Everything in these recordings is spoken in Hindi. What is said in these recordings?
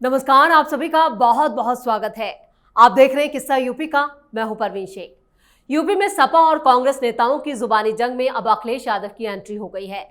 नमस्कार, आप सभी का बहुत बहुत स्वागत है। आप देख रहे हैं किस्सा यूपी का। मैं हूं परवीन शेख। यूपी में सपा और कांग्रेस नेताओं की जुबानी जंग में अब अखिलेश यादव की एंट्री हो गई है।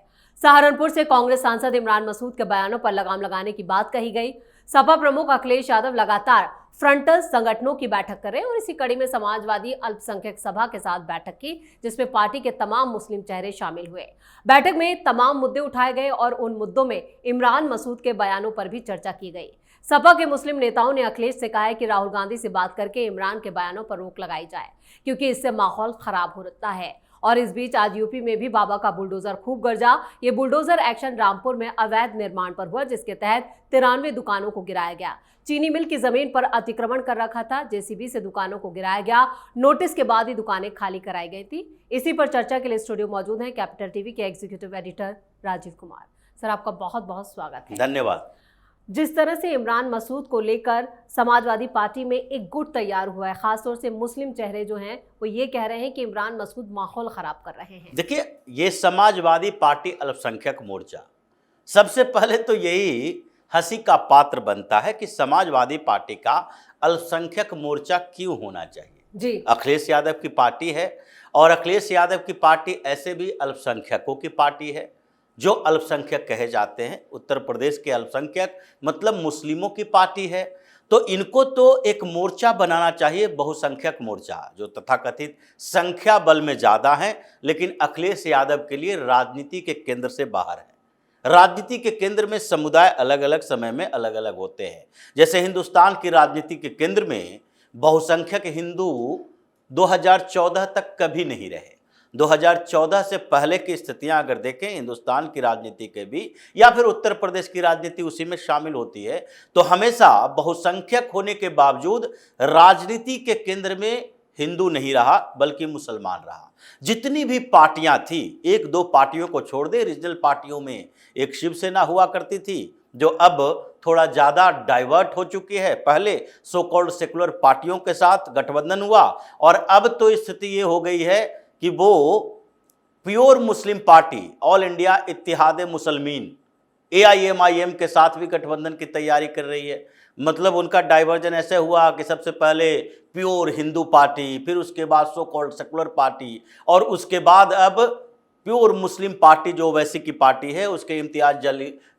सहारनपुर से कांग्रेस सांसद इमरान मसूद के बयानों पर लगाम लगाने की बात कही गई। सपा प्रमुख अखिलेश यादव लगातार फ्रंटल संगठनों की बैठक कर रहे हैं और इसी कड़ी में समाजवादी अल्पसंख्यक सभा के साथ बैठक की, जिसमें पार्टी के तमाम मुस्लिम चेहरे शामिल हुए। बैठक में तमाम मुद्दे उठाए गए और उन मुद्दों में इमरान मसूद के बयानों पर भी चर्चा की गई। सपा के मुस्लिम नेताओं ने अखिलेश से कहा है कि राहुल गांधी से बात करके इमरान के बयानों पर रोक लगाई जाए, क्योंकि इससे माहौल खराब होता है। और इस बीच आज यूपी में भी बाबा का बुलडोजर खूब गरजा। ये बुलडोजर एक्शन रामपुर में अवैध निर्माण पर हुआ, जिसके तहत 93 दुकानों को गिराया गया। चीनी मिल की जमीन पर अतिक्रमण कर रखा था, जेसीबी से दुकानों को गिराया गया। नोटिस के बाद ही दुकानें खाली कराई गई थी। इसी पर चर्चा के लिए स्टूडियो मौजूद हैं कैपिटल टीवी के executive editor Rajiv Kumar. Sir, आपका बहुत बहुत स्वागत है। धन्यवाद। जिस तरह से इमरान मसूद को लेकर समाजवादी पार्टी में एक गुट तैयार हुआ है, खासतौर से मुस्लिम चेहरे जो हैं वो ये कह रहे हैं कि इमरान मसूद माहौल खराब कर रहे हैं। देखिए, ये समाजवादी पार्टी अल्पसंख्यक मोर्चा सबसे पहले तो यही हंसी का पात्र बनता है कि समाजवादी पार्टी का अल्पसंख्यक मोर्चा क्यों होना चाहिए जी। अखिलेश यादव की पार्टी है और अखिलेश यादव की पार्टी ऐसे भी अल्पसंख्यकों की पार्टी है जो अल्पसंख्यक कहे जाते हैं। उत्तर प्रदेश के अल्पसंख्यक मतलब मुस्लिमों की पार्टी है, तो इनको तो एक मोर्चा बनाना चाहिए, बहुसंख्यक मोर्चा, जो तथाकथित संख्या बल में ज़्यादा है, लेकिन अखिलेश यादव के लिए राजनीति के केंद्र से बाहर है। राजनीति के केंद्र में समुदाय अलग अलग समय में अलग अलग होते हैं। जैसे हिंदुस्तान की राजनीति के केंद्र में बहुसंख्यक हिंदू 2014 तक कभी नहीं रहे। 2014 से पहले की स्थितियां अगर देखें हिंदुस्तान की राजनीति के भी, या फिर उत्तर प्रदेश की राजनीति उसी में शामिल होती है, तो हमेशा बहुसंख्यक होने के बावजूद राजनीति के केंद्र में हिंदू नहीं रहा बल्कि मुसलमान रहा। जितनी भी पार्टियां थी, एक दो पार्टियों को छोड़ दे, रीजनल पार्टियों में एक शिवसेना हुआ करती थी जो अब थोड़ा ज़्यादा डाइवर्ट हो चुकी है। पहले सो कॉल्ड सेकुलर पार्टियों के साथ गठबंधन हुआ और अब तो स्थिति ये हो गई है कि वो pure Muslim party All India Ittehad Muslimeen AIMIM के साथ भी गठबंधन की तैयारी कर रही है। मतलब उनका डाइवर्जन ऐसे हुआ कि सबसे पहले प्योर हिंदू पार्टी, फिर उसके बाद सो कॉल्ड सेकुलर पार्टी, और उसके बाद अब प्योर मुस्लिम पार्टी जो वैसी की पार्टी है। उसके इम्तियाज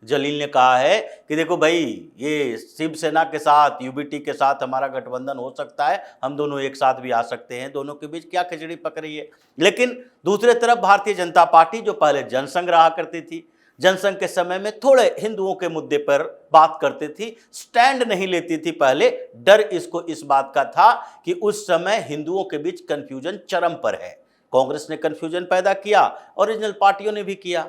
जलील ने कहा है कि देखो भाई, ये शिवसेना के साथ UBT के साथ हमारा गठबंधन हो सकता है, हम दोनों एक साथ भी आ सकते हैं, दोनों के बीच क्या खिचड़ी पक रही है। लेकिन दूसरे तरफ भारतीय जनता पार्टी जो पहले जनसंघ रहा करती थी, जनसंघ के समय में थोड़े हिंदुओं के मुद्दे पर बात करती थी, स्टैंड नहीं लेती थी। पहले डर इसको इस बात का था कि उस समय हिंदुओं के बीच कंफ्यूजन चरम पर है। कांग्रेस ने कंफ्यूजन पैदा किया, ओरिजिनल पार्टियों ने भी किया,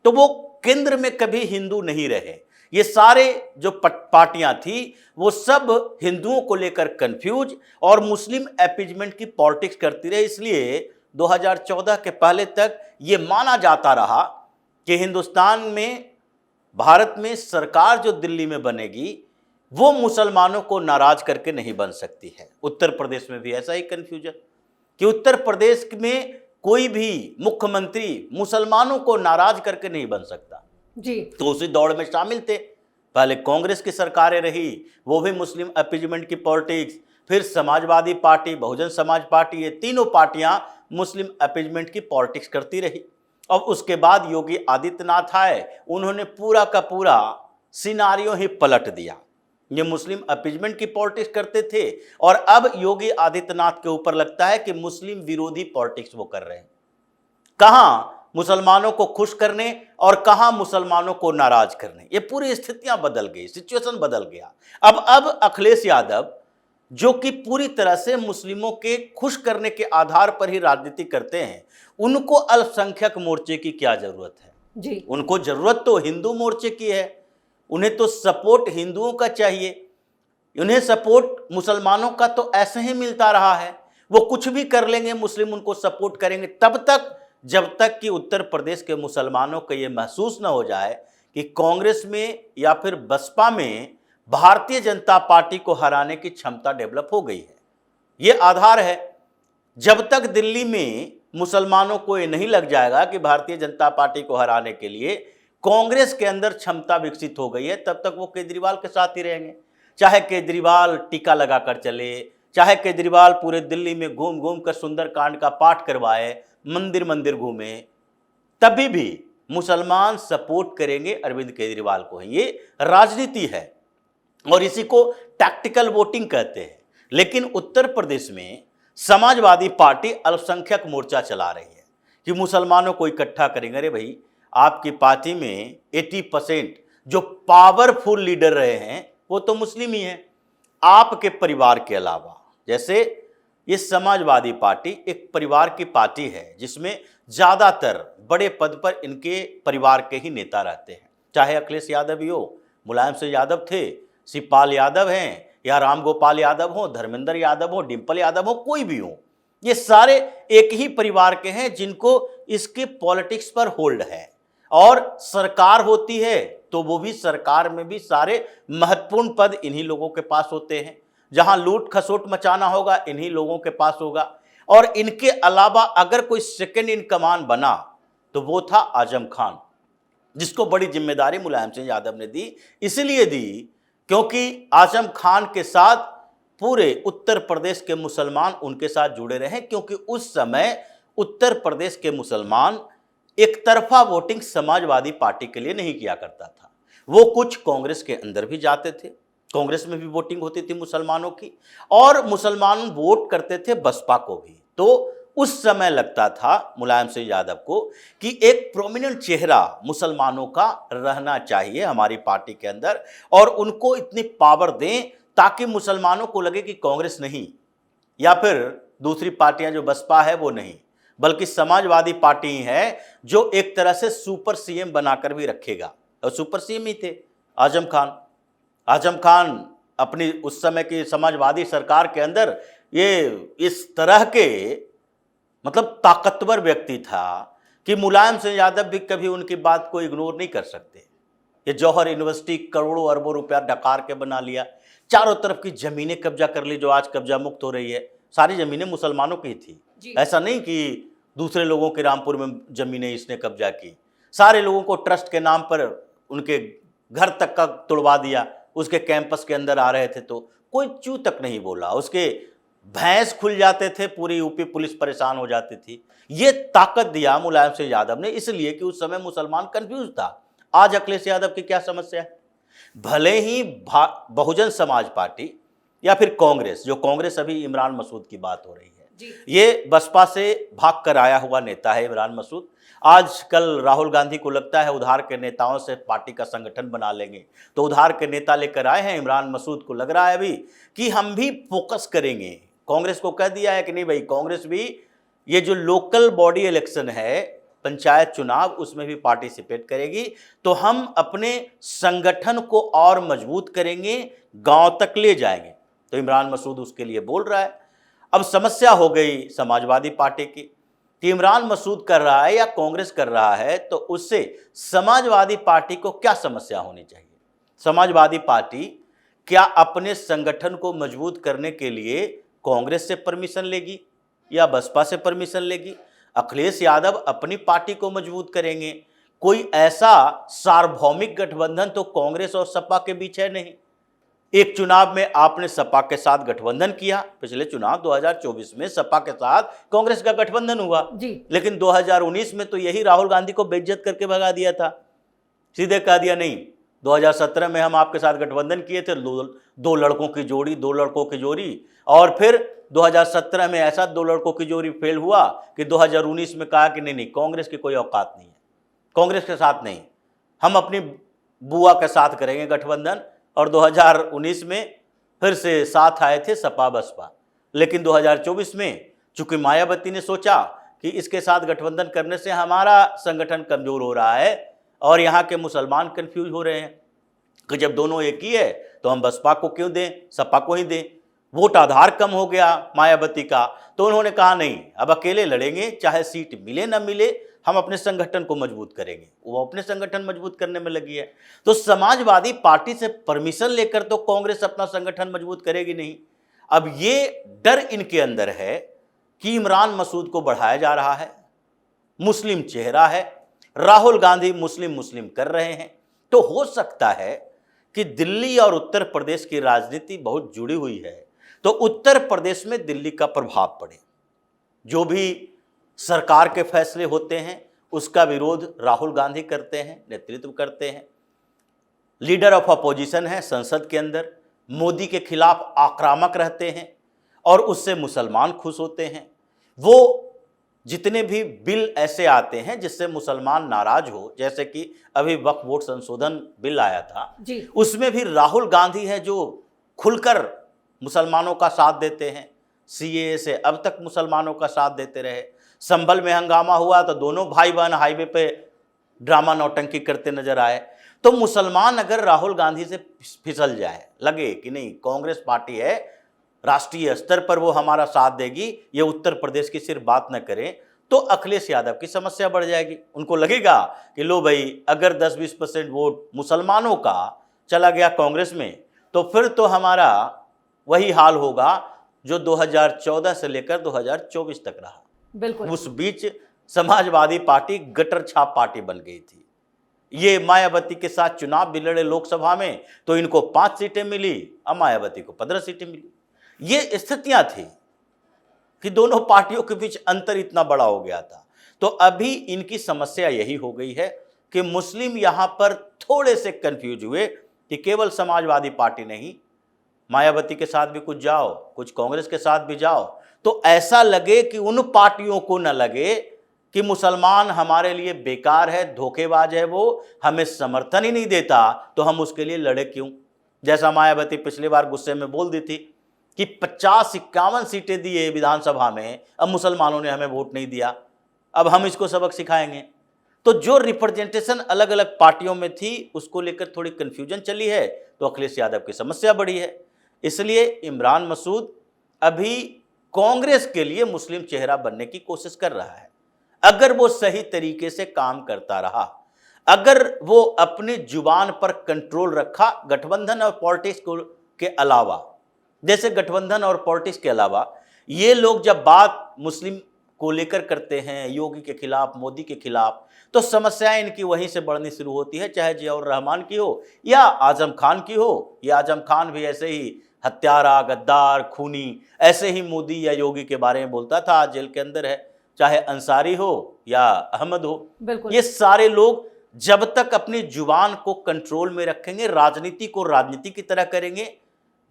तो वो केंद्र में कभी हिंदू नहीं रहे। ये सारे जो पार्टियां थी वो सब हिंदुओं को लेकर कंफ्यूज और मुस्लिम अपीजमेंट की पॉलिटिक्स करती रही। इसलिए 2014 के पहले तक ये माना जाता रहा कि हिंदुस्तान में, भारत में सरकार जो दिल्ली में बनेगी वो मुसलमानों को नाराज करके नहीं बन सकती है। उत्तर प्रदेश में भी ऐसा ही कंफ्यूजन कि उत्तर प्रदेश में कोई भी मुख्यमंत्री मुसलमानों को नाराज करके नहीं बन सकता जी। तो उसी दौड़ में शामिल थे। पहले कांग्रेस की सरकारें रही, वो भी मुस्लिम अपीजमेंट की पॉलिटिक्स, फिर समाजवादी पार्टी, बहुजन समाज पार्टी, ये तीनों पार्टियां मुस्लिम अपीजमेंट की पॉलिटिक्स करती रही। और उसके बाद योगी आदित्यनाथ आए, उन्होंने पूरा का पूरा सिनारियो ही पलट दिया। ये मुस्लिम अपीजमेंट की पॉलिटिक्स करते थे और अब योगी आदित्यनाथ के ऊपर लगता है कि मुस्लिम विरोधी पॉलिटिक्स वो कर रहे हैं। कहां मुसलमानों को खुश करने और कहां मुसलमानों को नाराज करने, ये पूरी स्थितियां बदल गई, सिचुएशन बदल गया। अब अखिलेश यादव जो कि पूरी तरह से मुस्लिमों के खुश करने के आधार पर ही राजनीति करते हैं, उनको अल्पसंख्यक मोर्चे की क्या जरूरत है जी। उनको जरूरत तो हिंदू मोर्चे की है। उन्हें तो सपोर्ट हिंदुओं का चाहिए, उन्हें सपोर्ट मुसलमानों का तो ऐसे ही मिलता रहा है। वो कुछ भी कर लेंगे, मुस्लिम उनको सपोर्ट करेंगे तब तक जब तक कि उत्तर प्रदेश के मुसलमानों को ये महसूस न हो जाए कि कांग्रेस में या फिर बसपा में भारतीय जनता पार्टी को हराने की क्षमता डेवलप हो गई है। ये आधार है। जब तक दिल्ली में मुसलमानों को ये नहीं लग जाएगा कि भारतीय जनता पार्टी को हराने के लिए कांग्रेस के अंदर क्षमता विकसित हो गई है, तब तक वो केजरीवाल के साथ ही रहेंगे। चाहे केजरीवाल टीका लगाकर चले, चाहे केजरीवाल पूरे दिल्ली में घूम घूम कर सुंदरकांड का पाठ करवाए, मंदिर मंदिर घूमे, तभी भी मुसलमान सपोर्ट करेंगे अरविंद केजरीवाल को। ये राजनीति है और इसी को टैक्टिकल वोटिंग कहते हैं। लेकिन उत्तर प्रदेश में समाजवादी पार्टी अल्पसंख्यक मोर्चा चला रही है कि मुसलमानों को इकट्ठा करेंगे। अरे भाई, आपकी पार्टी में 80% जो पावरफुल लीडर रहे हैं वो तो मुस्लिम ही हैं, आपके परिवार के अलावा। जैसे ये समाजवादी पार्टी एक परिवार की पार्टी है जिसमें ज़्यादातर बड़े पद पर इनके परिवार के ही नेता रहते हैं, चाहे अखिलेश यादव ही हो, मुलायम सिंह यादव थे, शिवपाल यादव हैं, या राम गोपाल यादव हो, धर्मेंद्र यादव हो, डिंपल यादव हो, कोई भी हो, ये सारे एक ही परिवार के हैं जिनको इसके पॉलिटिक्स पर होल्ड है। और सरकार होती है तो वो भी सरकार में भी सारे महत्वपूर्ण पद इन्हीं लोगों के पास होते हैं। जहां लूट खसोट मचाना होगा इन्हीं लोगों के पास होगा। और इनके अलावा अगर कोई सेकंड इन कमान बना तो वो था आजम खान, जिसको बड़ी जिम्मेदारी मुलायम सिंह यादव ने दी। इसलिए दी क्योंकि आजम खान के साथ पूरे उत्तर प्रदेश के मुसलमान उनके साथ जुड़े रहे, क्योंकि उस समय उत्तर प्रदेश के मुसलमान एक तरफा वोटिंग समाजवादी पार्टी के लिए नहीं किया करता था। वो कुछ कांग्रेस के अंदर भी जाते थे, कांग्रेस में भी वोटिंग होती थी मुसलमानों की, और मुसलमान वोट करते थे बसपा को भी। तो उस समय लगता था मुलायम सिंह यादव को कि एक प्रोमिनेंट चेहरा मुसलमानों का रहना चाहिए हमारी पार्टी के अंदर, और उनको इतनी पावर दें ताकि मुसलमानों को लगे कि कांग्रेस नहीं या फिर दूसरी पार्टियां जो बसपा है वो नहीं, बल्कि समाजवादी पार्टी है जो एक तरह से सुपर सीएम बनाकर भी रखेगा। और सुपर सीएम ही थे आजम खान। आजम खान अपनी उस समय की समाजवादी सरकार के अंदर ये इस तरह के मतलब ताकतवर व्यक्ति था कि मुलायम सिंह यादव भी कभी उनकी बात को इग्नोर नहीं कर सकते। ये जौहर यूनिवर्सिटी करोड़ों अरबों रुपया डकार के बना लिया, चारों तरफ की जमीनें कब्जा कर ली, जो आज कब्जा मुक्त हो रही है, सारी जमीनें मुसलमानों की थी। ऐसा नहीं कि दूसरे लोगों के रामपुर में जमीनें इसने कब्जा की। सारे लोगों को ट्रस्ट के नाम पर उनके घर तक का तुड़वा दिया, उसके कैंपस के अंदर आ रहे थे तो कोई चू तक नहीं बोला, उसके भैंस खुल जाते थे, पूरी यूपी पुलिस परेशान हो जाती थी। ये ताकत दिया मुलायम सिंह यादव ने, इसलिए कि उस समय मुसलमान कंफ्यूज था। आज अखिलेश यादव की क्या समस्या है? भले ही बहुजन समाज पार्टी या फिर कांग्रेस, जो कांग्रेस अभी इमरान मसूद की बात हो रही है, ये बसपा से भाग कर आया हुआ नेता है इमरान मसूद। आजकल राहुल गांधी को लगता है उधार के नेताओं से पार्टी का संगठन बना लेंगे, तो उधार के नेता लेकर आए हैं। इमरान मसूद को लग रहा है अभी कि हम भी फोकस करेंगे। कांग्रेस को कह दिया है कि नहीं भाई, कांग्रेस भी ये जो लोकल बॉडी इलेक्शन है, पंचायत चुनाव, उसमें भी पार्टिसिपेट करेगी, तो हम अपने संगठन को और मजबूत करेंगे, गांव तक ले जाएंगे। तो इमरान मसूद उसके लिए बोल रहा है। अब समस्या हो गई समाजवादी पार्टी की कि इमरान मसूद कर रहा है या कांग्रेस कर रहा है, तो उससे समाजवादी पार्टी को क्या समस्या होनी चाहिए? समाजवादी पार्टी क्या अपने संगठन को मजबूत करने के लिए कांग्रेस से परमिशन लेगी या बसपा से परमिशन लेगी? अखिलेश यादव अपनी पार्टी को मजबूत करेंगे। कोई ऐसा सार्वभौमिक गठबंधन तो कांग्रेस और सपा के बीच है नहीं। एक चुनाव में आपने सपा के साथ गठबंधन किया, पिछले चुनाव 2024 में सपा के साथ कांग्रेस का गठबंधन हुआ जी। लेकिन 2019 में तो यही राहुल गांधी को बेइज्जत करके भगा दिया था। सीधे कह दिया नहीं, 2017 में हम आपके साथ गठबंधन किए थे, दो लड़कों की जोड़ी, और फिर 2017 में ऐसा दो लड़कों की जोड़ी फेल हुआ कि 2019 में कहा कि नहीं, कांग्रेस की कोई औकात नहीं है, कांग्रेस के साथ नहीं, हम अपनी बुआ के साथ करेंगे गठबंधन। और 2019 में फिर से साथ आए थे सपा बसपा। लेकिन 2024 में चूंकि मायावती ने सोचा कि इसके साथ गठबंधन करने से हमारा संगठन कमजोर हो रहा है और यहाँ के मुसलमान कंफ्यूज हो रहे हैं कि जब दोनों एक ही है तो हम बसपा को क्यों दें, सपा को ही दें। वोट आधार कम हो गया मायावती का, तो उन्होंने कहा नहीं, अब अकेले लड़ेंगे, चाहे सीट मिले ना मिले, हम अपने संगठन को मजबूत करेंगे। वो अपने संगठन मजबूत करने में लगी है। तो समाजवादी पार्टी से परमिशन लेकर तो कांग्रेस अपना संगठन मजबूत करेगी नहीं। अब ये डर इनके अंदर है कि इमरान मसूद को बढ़ाया जा रहा है, मुस्लिम चेहरा है, राहुल गांधी मुस्लिम कर रहे हैं, तो हो सकता है कि दिल्ली और उत्तर प्रदेश की राजनीति बहुत जुड़ी हुई है, तो उत्तर प्रदेश में दिल्ली का प्रभाव पड़े। जो भी सरकार के फैसले होते हैं उसका विरोध राहुल गांधी करते हैं, नेतृत्व करते हैं, लीडर ऑफ अपोजिशन है संसद के अंदर, मोदी के खिलाफ आक्रामक रहते हैं और उससे मुसलमान खुश होते हैं। वो जितने भी बिल ऐसे आते हैं जिससे मुसलमान नाराज हो, जैसे कि अभी वक्फ बोर्ड संशोधन बिल आया था जी। उसमें भी राहुल गांधी है जो खुलकर मुसलमानों का साथ देते हैं। सीएए से अब तक मुसलमानों का साथ देते रहे। संभल में हंगामा हुआ तो दोनों भाई बहन हाईवे पे ड्रामा नौटंकी करते नजर आए। तो मुसलमान अगर राहुल गांधी से फिसल जाए, लगे कि नहीं कांग्रेस पार्टी है, राष्ट्रीय स्तर पर वो हमारा साथ देगी, ये उत्तर प्रदेश की सिर्फ बात न करें, तो अखिलेश यादव की समस्या बढ़ जाएगी। उनको लगेगा कि लो भाई, अगर 10-20% वोट मुसलमानों का चला गया कांग्रेस में तो फिर तो हमारा वही हाल होगा जो 2014 से लेकर 2024 तक रहा। बिल्कुल। उस बीच समाजवादी पार्टी गटर छाप पार्टी बन गई थी। ये मायावती के साथ चुनाव भी लड़े लोकसभा में तो इनको 5 सीटें मिली, अब मायावती को 15 सीटें मिली। ये स्थितियां थी कि दोनों पार्टियों के बीच अंतर इतना बड़ा हो गया था। तो अभी इनकी समस्या यही हो गई है कि मुस्लिम यहां पर थोड़े से कंफ्यूज हुए कि केवल समाजवादी पार्टी नहीं, मायावती के साथ भी कुछ जाओ, कुछ कांग्रेस के साथ भी जाओ, तो ऐसा लगे कि उन पार्टियों को न लगे कि मुसलमान हमारे लिए बेकार है, धोखेबाज है, वो हमें समर्थन ही नहीं देता, तो हम उसके लिए लड़े क्यों। जैसा मायावती पिछली बार गुस्से में बोल दी थी कि 50-51 सीटें दिए विधानसभा में, अब मुसलमानों ने हमें वोट नहीं दिया, अब हम इसको सबक सिखाएंगे। तो जो रिप्रेजेंटेशन अलग अलग पार्टियों में थी उसको लेकर थोड़ी कंफ्यूजन चली है, तो अखिलेश यादव की समस्या बढ़ी है। इसलिए इमरान मसूद अभी कांग्रेस के लिए मुस्लिम चेहरा बनने की कोशिश कर रहा है। अगर वो सही तरीके से काम करता रहा, अगर वो अपनी जुबान पर कंट्रोल रखा, गठबंधन और पॉलिटिक्स के अलावा, जैसे गठबंधन और पॉलिटिक्स के अलावा ये लोग जब बात मुस्लिम को लेकर करते हैं, योगी के खिलाफ, मोदी के खिलाफ, तो समस्याएं इनकी वहीं से बढ़नी शुरू होती है, चाहे जियाउर रहमान की हो या आजम खान की हो। या आजम खान भी ऐसे ही हत्यारा, गद्दार, खूनी, ऐसे ही मोदी या योगी के बारे में बोलता था, आज जेल के अंदर है। चाहे अंसारी हो या अहमद हो, ये सारे लोग जब तक अपनी जुबान को कंट्रोल में रखेंगे, राजनीति को राजनीति की तरह करेंगे,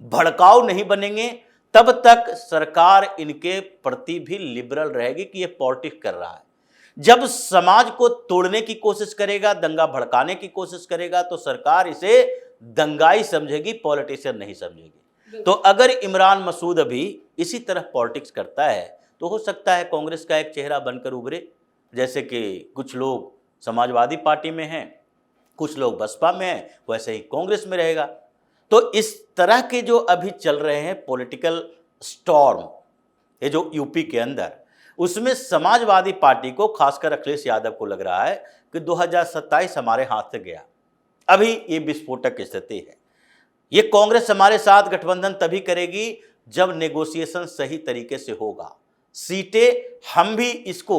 भड़काऊ नहीं बनेंगे, तब तक सरकार इनके प्रति भी लिबरल रहेगी कि ये पॉलिटिक्स कर रहा है। जब समाज को तोड़ने की कोशिश करेगा, दंगा भड़काने की कोशिश करेगा, तो सरकार इसे दंगाई समझेगी, पॉलिटिशियन नहीं समझेगी। तो अगर इमरान मसूद अभी इसी तरह पॉलिटिक्स करता है तो हो सकता है कांग्रेस का एक चेहरा बनकर उभरे, जैसे कि कुछ लोग समाजवादी पार्टी में हैं, कुछ लोग बसपा में हैं, वैसे ही कांग्रेस में रहेगा। तो इस तरह के जो अभी चल रहे हैं पॉलिटिकल स्टॉर्म, ये जो यूपी के अंदर, उसमें समाजवादी पार्टी को, खासकर अखिलेश यादव को लग रहा है कि 2027 हमारे हाथ से गया। अभी ये विस्फोटक स्थिति है। ये कांग्रेस हमारे साथ गठबंधन तभी करेगी जब नेगोशिएशन सही तरीके से होगा। सीटें हम भी इसको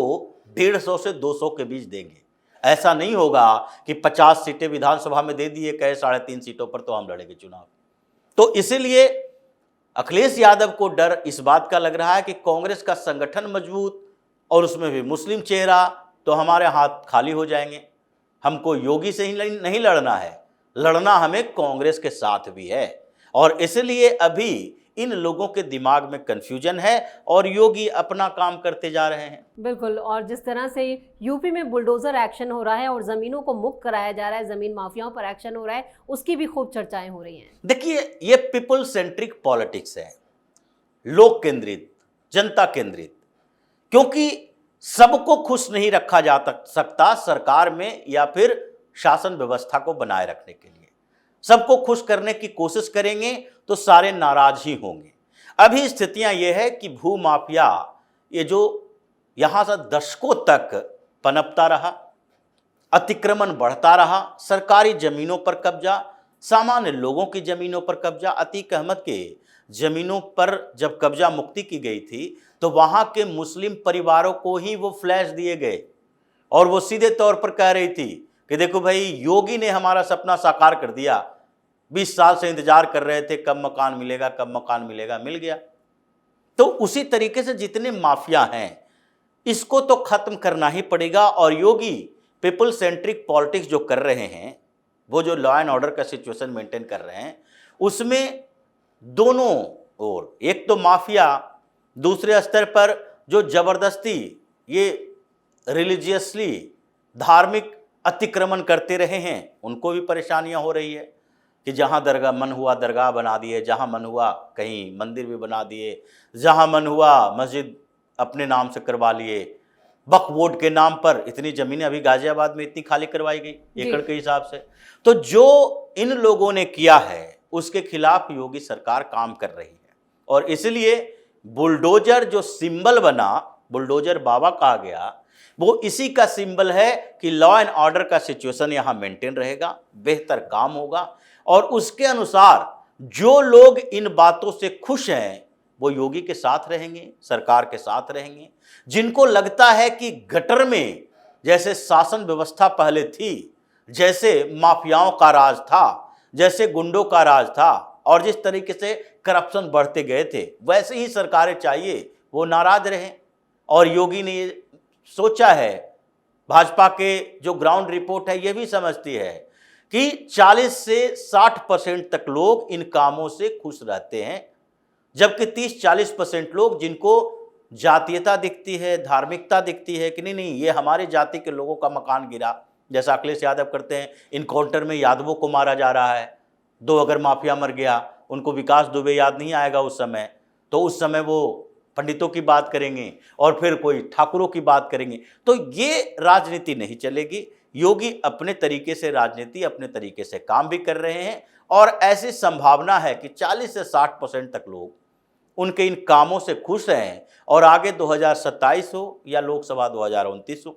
150 से 200 के बीच देंगे। ऐसा नहीं होगा कि 50 सीटें विधानसभा में दे दिए, कहे 3.5 सीटों पर तो हम लड़ेंगे चुनाव। तो इसीलिए अखिलेश यादव को डर इस बात का लग रहा है कि कांग्रेस का संगठन मजबूत और उसमें भी मुस्लिम चेहरा, तो हमारे हाथ खाली हो जाएंगे। हमको योगी से ही नहीं लड़ना है, लड़ना हमें कांग्रेस के साथ भी है। और इसलिए अभी इन लोगों के दिमाग में कंफ्यूजन है और योगी अपना काम करते जा रहे हैं। बिल्कुल। और जिस तरह से यूपी में बुलडोजर एक्शन हो रहा है और जमीनों को मुक्त कराया जा रहा है, जमीन माफियाओं पर एक्शन हो रहा है, उसकी भी खूब चर्चाएं हो रही हैं। देखिए, ये पीपल सेंट्रिक पॉलिटिक्स है, लोक केंद्रित, जनता केंद्रित, क्योंकि सबको खुश नहीं रखा जा सकता सरकार में या फिर शासन व्यवस्था को बनाए रखने के लिए। सबको खुश करने की कोशिश करेंगे तो सारे नाराज ही होंगे। अभी स्थितियां यह है कि भू माफिया, ये जो यहां से दशकों तक पनपता रहा, अतिक्रमण बढ़ता रहा, सरकारी जमीनों पर कब्जा, सामान्य लोगों की जमीनों पर कब्जा। अतीक अहमद के जमीनों पर जब कब्जा मुक्ति की गई थी तो वहां के मुस्लिम परिवारों को ही वो फ्लैश दिए गए और वो सीधे तौर पर कह रही थी कि देखो भाई, योगी ने हमारा सपना साकार कर दिया, 20 साल से इंतजार कर रहे थे कब मकान मिलेगा, कब मकान मिलेगा, मिल गया। तो उसी तरीके से जितने माफिया हैं इसको तो खत्म करना ही पड़ेगा। और योगी पीपल सेंट्रिक पॉलिटिक्स जो कर रहे हैं, वो जो लॉ एंड ऑर्डर का सिचुएशन मेंटेन कर रहे हैं, उसमें दोनों ओर, एक तो माफिया, दूसरे स्तर पर जो जबरदस्ती ये रिलीजियसली धार्मिक अतिक्रमण करते रहे हैं, उनको भी परेशानियां हो रही है कि जहां दरगाह मन हुआ दरगाह बना दिए, जहां मन हुआ कहीं मंदिर भी बना दिए, जहां मन हुआ मस्जिद अपने नाम से करवा लिए। वक्फ बोर्ड के नाम पर इतनी जमीनें अभी गाजियाबाद में इतनी खाली करवाई गई एकड़ के हिसाब से। तो जो इन लोगों ने किया है उसके खिलाफ योगी सरकार काम कर रही है। और इसलिए बुलडोजर जो सिंबल बना, बुलडोजर बाबा कहा गया, वो इसी का सिंबल है कि लॉ एंड ऑर्डर का सिचुएशन यहां मेंटेन रहेगा, बेहतर काम होगा। और उसके अनुसार जो लोग इन बातों से खुश हैं वो योगी के साथ रहेंगे, सरकार के साथ रहेंगे। जिनको लगता है कि गटर में जैसे शासन व्यवस्था पहले थी, जैसे माफियाओं का राज था, जैसे गुंडों का राज था, और जिस तरीके से करप्शन बढ़ते गए थे, वैसे ही सरकारें चाहिए, वो नाराज रहे। और योगी ने ये सोचा है, भाजपा के जो ग्राउंड रिपोर्ट है ये भी समझती है कि 40 से 60% तक लोग इन कामों से खुश रहते हैं, जबकि 30-40% लोग जिनको जातीयता दिखती है, धार्मिकता दिखती है कि नहीं ये हमारे जाति के लोगों का मकान गिरा, जैसा अखिलेश यादव करते हैं, इनकाउंटर में यादवों को मारा जा रहा है। 2 अगर माफिया मर गया, उनको विकास दुबे याद नहीं आएगा उस समय, तो उस समय वो पंडितों की बात करेंगे और फिर कोई ठाकुरों की बात करेंगे। तो ये राजनीति नहीं चलेगी। योगी अपने तरीके से राजनीति, अपने तरीके से काम भी कर रहे हैं, और ऐसी संभावना है कि 40 से 60% तक लोग उनके इन कामों से खुश हैं। और आगे 2027 हो या लोकसभा 2029 हो,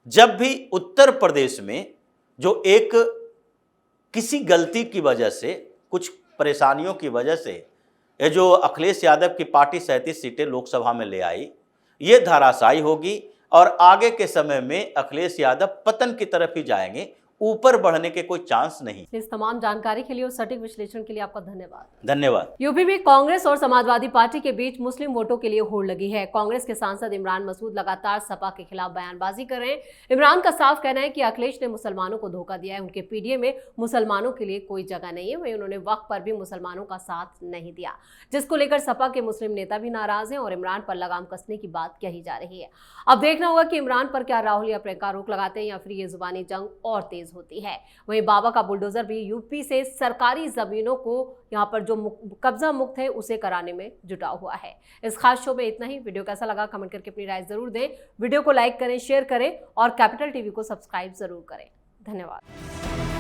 जब भी उत्तर प्रदेश में जो एक किसी गलती की वजह से, कुछ परेशानियों की वजह से ये जो अखिलेश यादव की पार्टी 37 सीटें लोकसभा में ले आई, ये धराशायी होगी। और आगे के समय में अखिलेश यादव पतन की तरफ ही जाएंगे, ऊपर बढ़ने के कोई चांस नहीं। इस तमाम जानकारी के लिए और सटीक विश्लेषण के लिए आपका धन्यवाद। धन्यवाद। यूपी में कांग्रेस और समाजवादी पार्टी के बीच मुस्लिम वोटों के लिए होड़ लगी है। कांग्रेस के सांसद इमरान मसूद लगातार सपा के खिलाफ बयानबाजी कर रहे हैं। इमरान का साफ कहना है कि अखिलेश ने मुसलमानों को धोखा दिया है, उनके पीडीए में मुसलमानों के लिए कोई जगह नहीं है। वहीं उन्होंने वक्फ पर भी मुसलमानों का साथ नहीं दिया, जिसको लेकर सपा के मुस्लिम नेता भी नाराज हैं और इमरान पर लगाम कसने की बात कही जा रही है। अब देखना होगा कि इमरान पर क्या राहुल या प्रियंका रोक लगाते हैं या फिर ये जुबानी जंग और तेज होती है। वहीं बाबा का बुलडोजर भी यूपी से सरकारी जमीनों को यहां पर जो कब्जा मुक्त है उसे कराने में जुटा हुआ है। इस खास शो में इतना ही। वीडियो कैसा लगा कमेंट करके अपनी राय जरूर दें। वीडियो को लाइक करें, शेयर करें और कैपिटल टीवी को सब्सक्राइब जरूर करें। धन्यवाद।